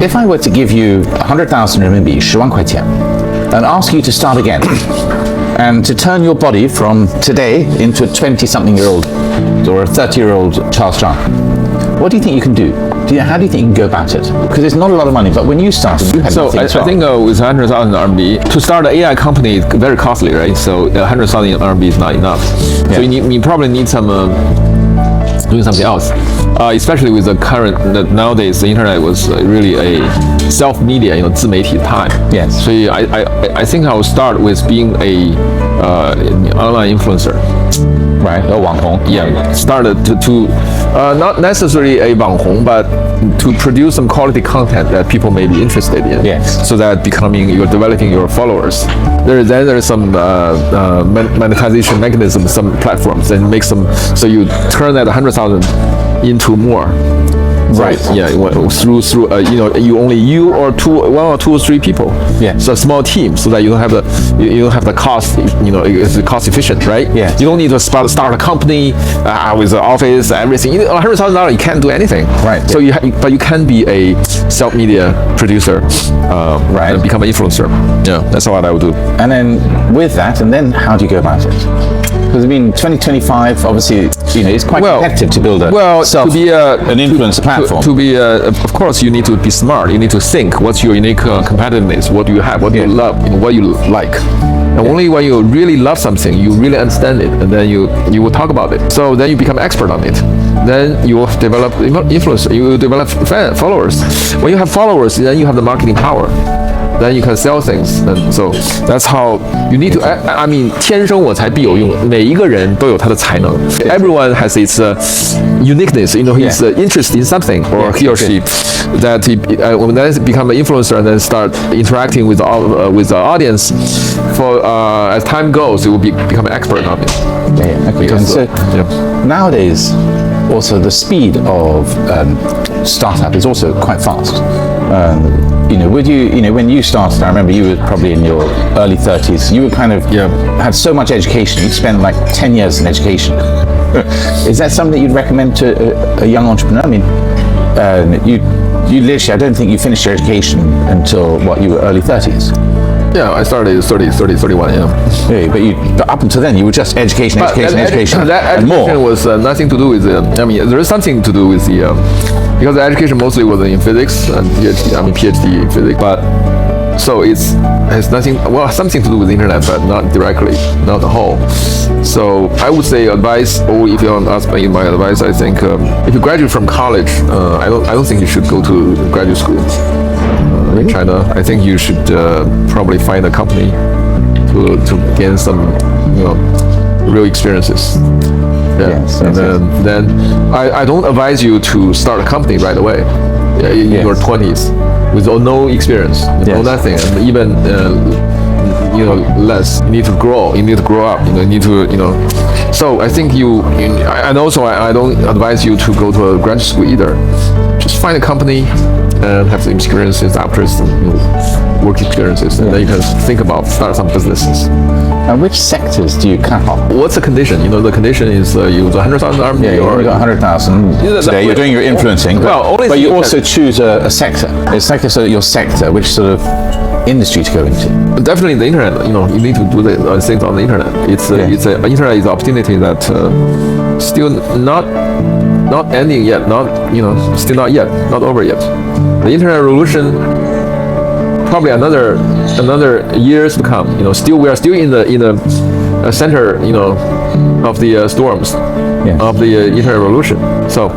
if I were to give you 100,000 RMB, 10万块钱, and ask you to start again, and to turn your body from today into a 20-something-year-old or a 30-year-old Charles Zhang, what do you think you can do? How do you think you can go about it? Because it's not a lot of money, but when you started, you had nothing. So I think with 100,000 RMB, to start an AI company is very costly, right? So 100,000 RMB is not enough. Yeah. So you probably need some doing something else. Especially with the current, nowadays the internet was really a self-media, 自媒体 time. Yes. So I think I will start with being a online influencer. Right, a 网红. Yeah, started to not necessarily a 网红, but to produce some quality content that people may be interested in. Yes. So that you're developing your followers. There's some monetization mechanism, some platforms, and make some, so you turn that 100,000 into more. Right. Yeah. Through one or two or three people. Yeah. So a small team, so that you don't have the cost. It's cost efficient, right? Yeah. You don't need to start a company with an office, everything. $100,000, you can't do anything. Right. So but you can be a self-media producer. Right. And become an influencer. Yeah. That's what I would do. And then with that, and then how do you go about it? Because 2025, obviously, it's quite competitive to build an influencer platform. To be, of course, you need to be smart. You need to think what's your unique competitiveness, what do you have, what do you love, what you like. And only when you really love something, you really understand it, and then you will talk about it. So then you become expert on it. Then you will develop influence. You will develop followers. When you have followers, then you have the marketing power. Then you can sell things, and so that's how you need to. I mean, 天生我材必有用。每一个人都有他的才能。Everyone has its uniqueness. He's interested in something, or he or she that he when then become an influencer and then start interacting with the audience. For as time goes, it will become an expert on it. Yeah. Okay. Because, nowadays, also the speed of startup is also quite fast. When you started, I remember you were probably in your early 30s. You were kind of had so much education. You'd spent like 10 years in education. Is that something that you'd recommend to a young entrepreneur? I mean, you literally, I don't think you finished your education until you were early 30s. Yeah, I started at 31, Yeah, but up until then, you were just education, that and more. Education was nothing to do with there is something to do with because the education mostly was in physics and PhD in physics, but so it has something to do with the internet, but not directly, not the whole. So I would say advice, or if you want to ask me my advice, I think if you graduate from college, I don't think you should go to graduate school. In China, I think you should probably find a company to gain some real experiences. Yes, and then I don't advise you to start a company right away in your 20s with no experience, no nothing, and even less. You need to grow. You need to grow up. You need to So I think and also I don't advise you to go to a graduate school either. Just find a company and have some experiences after some work experiences, and then you can think about start some businesses. And which sectors do you cut off? What's the condition? The condition is you use 100,000 RMB. Yeah, you got 100,000 today. You're doing your influencing, but you also choose a sector. It's like your sector, which sort of industry to go into. Definitely the internet. You need to do the things on the internet. Internet is an opportunity that still not ending yet. Still not yet. Not over yet. The internet revolution, probably another years to come. We are still in the center, of the storms of the internet revolution. So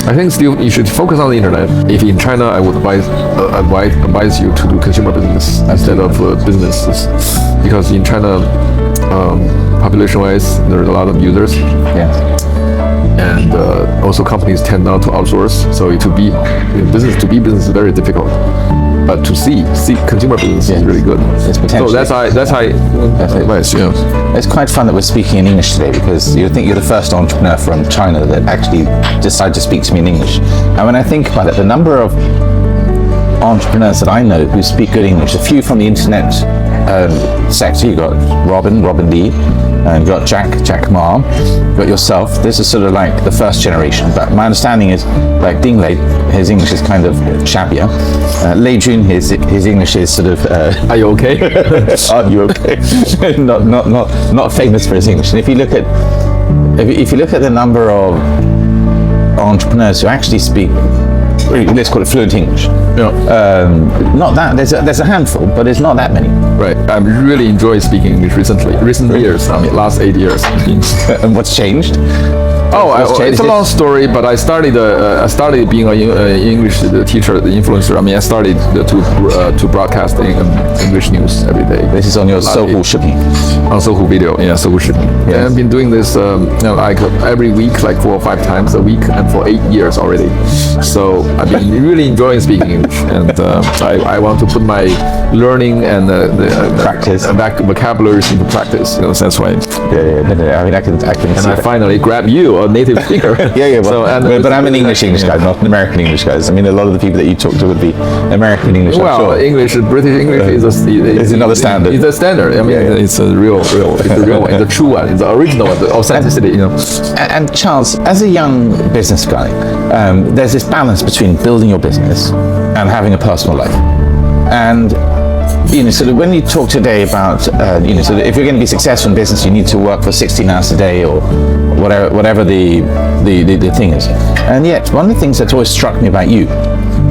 I think still you should focus on the internet. If in China, I would advise you to do consumer business instead of businesses, because in China, population-wise, there's a lot of users. Yes. And also companies tend not to outsource, so to be business is very difficult. But to see consumer business is really good. So that's advice. It's quite fun that we're speaking in English today, because you think you're the first entrepreneur from China that actually decided to speak to me in English. And when I think about it, the number of entrepreneurs that I know who speak good English, a few from the internet sector. You got Robin Lee, and you got Jack Ma, you got yourself. This is sort of like the first generation. But my understanding is, like Ding Lei, his English is kind of shabbier. Lei Jun, his English is sort of. Are you okay? Are you okay? not famous for his English. And if you look at the number of entrepreneurs who actually speak, let's call it fluent English. Yeah. Not that there's a handful, but it's not that many. Right. I really enjoy speaking English recent years. I mean, last 8 years. And what's changed? It's a long story, but I started being an English teacher, the influencer. I mean, I started to broadcast English news every day. This is on your Sohu Shipping. On Sohu video, yeah, Sohu Shipping. Yes. And I've been doing this like every week, like 4 or 5 times a week, and for 8 years already. So I've been really enjoying speaking English, and I want to put my learning and the practice vocabularies into practice. You know, that's why. Yeah. I mean, I can. And I finally grab you, a native speaker. Yeah. But I'm an English guy, not an American English guy. I mean, a lot of the people that you talk to would be American English. Well, British English is another standard. It's a standard. I mean, it's a real one. It's a true one. It's the original one. The authenticity. You know. And Charles, as a young business guy, there's this balance between building your business and having a personal life. And sort of when you talk today about, sort of if you're going to be successful in business, you need to work for 16 hours a day or whatever the thing is. And yet, one of the things that's always struck me about you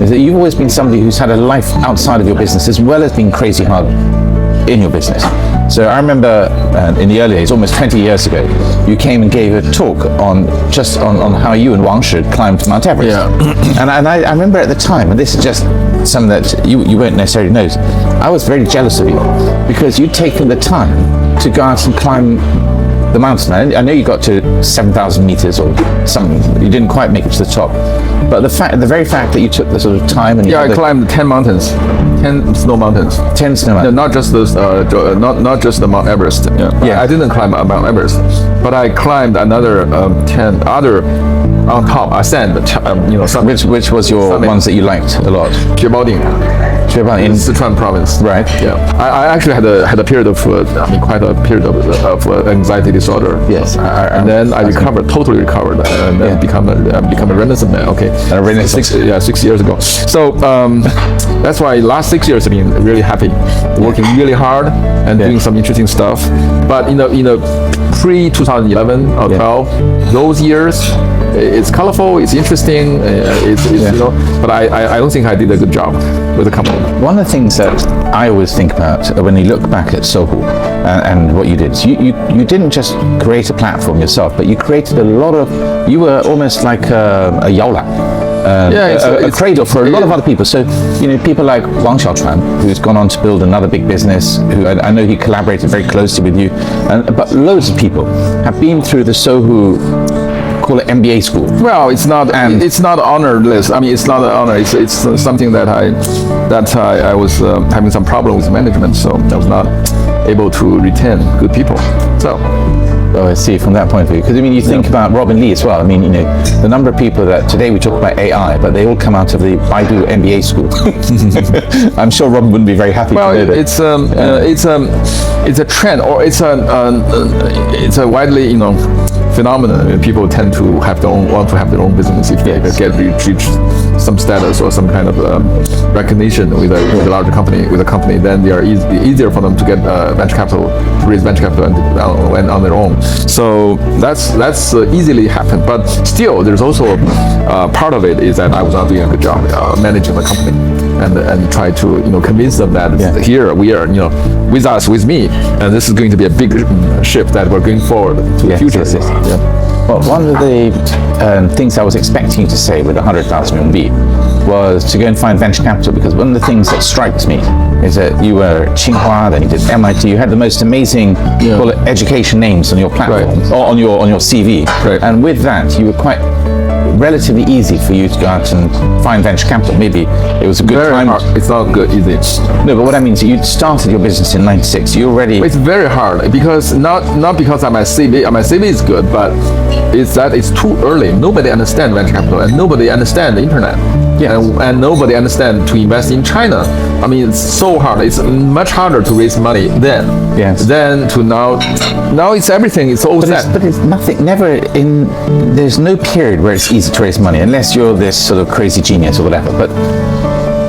is that you've always been somebody who's had a life outside of your business as well as being crazy hard in your business. So I remember in the early days, almost 20 years ago, you came and gave a talk on how you and Wang Shi climbed Mount Everest. Yeah. And I remember at the time, and this is just something that you won't necessarily know, I was very jealous of you because you'd taken the time to go out and climb the mountain. I know you got to 7,000 meters or something. You didn't quite make it to the top. But the very fact that you took the sort of time and I climbed 10 mountains, 10 snow mountains. 10 snow mountains. No, not just the not just the Mount Everest. Yeah. I didn't climb Mount Everest, but I climbed another 10 other on top. I ascend, some. Which was your ones that you liked a lot? In Sichuan province. Right. Yeah. I actually had a period of quite a period of anxiety disorder. Yes. And then I totally recovered, and then become a Renaissance man. Okay. 6 years ago. So that's why last 6 years I've been really happy, working really hard and doing some interesting stuff. But pre 2011 or 12, those years, it's colorful, it's interesting, but I don't think I did a good job with the company. One of the things that I always think about when you look back at Sohu and what you did, is you didn't just create a platform yourself, but you created you were almost like a yaola. A cradle for a lot of other people. So, people like Wang Xiaochuan, who's gone on to build another big business, who I know he collaborated very closely with you, but loads of people have been through the Sohu, call it MBA school. Well, it's not honor list. I mean, it's not an honor. It's something that I was having some problem with management, so I was not able to retain good people. So. Oh, I see, from that point of view. Because, you think about Robin Lee as well. I mean, the number of people that today we talk about AI, but they all come out of the Baidu MBA school. I'm sure Robin wouldn't be very happy to know that. It's a trend, or it's a widely, phenomenon. People tend to want to have their own business if they reach some status or some kind of recognition with a larger company, then they are easier for them to get venture capital, to raise venture capital and on their own. So that's easily happen. But still, there's also part of it is that I was not doing a good job managing the company and try to convince them that here we are, with me, and this is going to be a big ship that we're going forward to the future. Yes. Yeah. Well, one of the things I was expecting you to say with 100,000 RMB was to go and find venture capital, because one of the things that strikes me is that you were at Tsinghua, then you did MIT, you had the most amazing call it education names on your platform, or on your CV, and with that you were quite relatively easy for you to go out and find venture capital. Maybe it was a good time. Hard. It's not good, easy. No, but what I mean is you started your business in '96. You already. It's very hard because not because my CV. My CV is good, but it's too early. Nobody understands venture capital and nobody understands the internet. Yes. and nobody understands to invest in China. I mean, it's so hard. It's much harder to raise money then. Yes. Than to now. Now it's everything. It's all set. But it's nothing. There's no period where it's easy to raise money unless you're this sort of crazy genius or whatever. But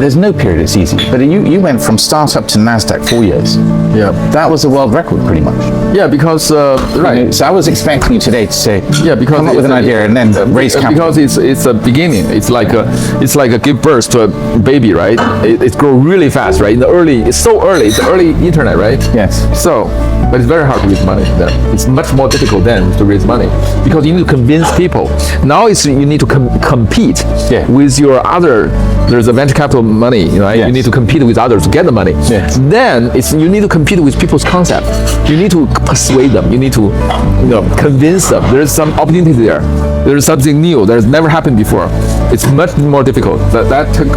there's no period it's easy. But you went from startup to Nasdaq 4 years. Yeah. That was a world record, pretty much. Yeah, because right. You know, so I was expecting you today to say, Yeah, because come up with an idea and then raise capital. Because it's a beginning. It's like a give birth to a baby, right? It grows really fast, right? It's so early. It's early internet, right? Yes. So, but it's very hard to raise money then. It's much more difficult then to raise money because you need to convince people. Now you need to compete with your other. There's a venture capital money, right? Yes. You need to compete with others to get the money. Yes. Then you need to compete with people's concept. You need to persuade them. You need to convince them. There's some opportunity there. There's something new that has never happened before. It's much more difficult. That took.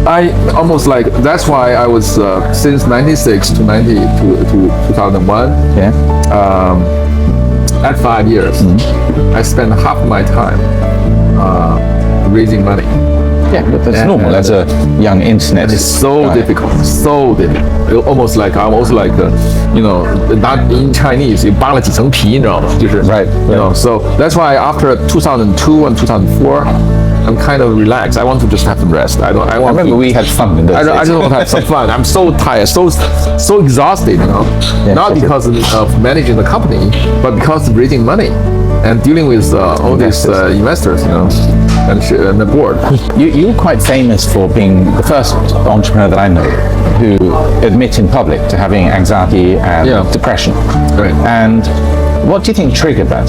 I almost like that's why I was since '96 to 2001. Yeah. At 5 years, I spent half my time raising money. Yeah, but that's normal as a young internet. It's so guy. difficult, so difficult. Almost like not in Chinese, 扒了几层皮，你知道吗？就是 Right. You know, so that's why after 2002 and 2004, I'm kind of relaxed. I want to just have some rest. I remember we had fun in those I days. just want to have some fun. I'm so tired, so exhausted, Yeah, Not that's because of managing the company, but because of raising money and dealing with all these investors, and the board. You were quite famous for being the first entrepreneur that I know who admit in public to having anxiety and depression. Right. And what do you think triggered that?